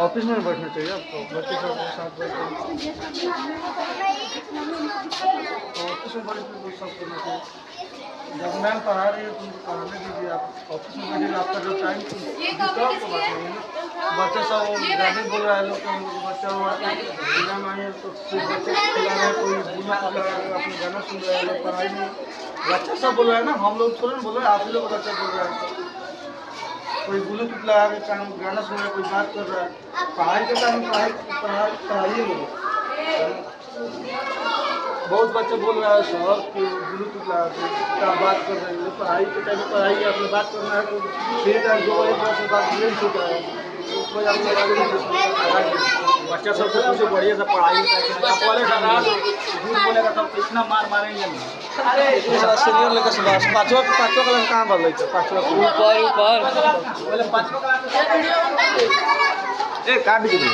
Office में बैठना चाहिए आपको, बच्चे सब के साथ बैठे ऑफिस में बैठ के सब करना चाहिए। जब मैम पढ़ा रही है तो उनको पढ़ाने दीजिए, आप ऑफिस में बैठिए, आपका जो टाइम डिस्टर्ब तो बात नहीं है ना। बच्चे सब गाड़ी बोल रहा है लोग तो बच्चा मैम आए हैं तो फिर बच्चे खिला रहे हैं, कोई बुला रहा है, अपने गाना सुन रहे हैं लोग, पढ़ाई में बच्चा सब बोल रहा है ना, हम लोग थोड़ा ना बोल रहे हैं, आप ही लोग बच्चा बोल रहा है। कोई ब्लूटूथ लगा के कान गाना सुन रहा है, कोई बात कर रहा है, पढ़ाई के टाइम पढ़ाइए लोग। बहुत बच्चे बोल रहा है सर कि ब्लूटूथ लगा के क्या बात कर रहे हैं, पढ़ाई के टाइम में पढ़ाई अपने बात करना है तो फिर टाइम 2 से बात नहीं छूटा है। बच्चा सबसे कुछ बढ़िया से पढ़ाई बोलेगा तब तो इतना मार मारेंगे ना। अरे सीनियर लेकर पाँचवा क्लास कहाँ बदल पाँचवा ऊपर बोले 5वां क्लास काट दीजिए।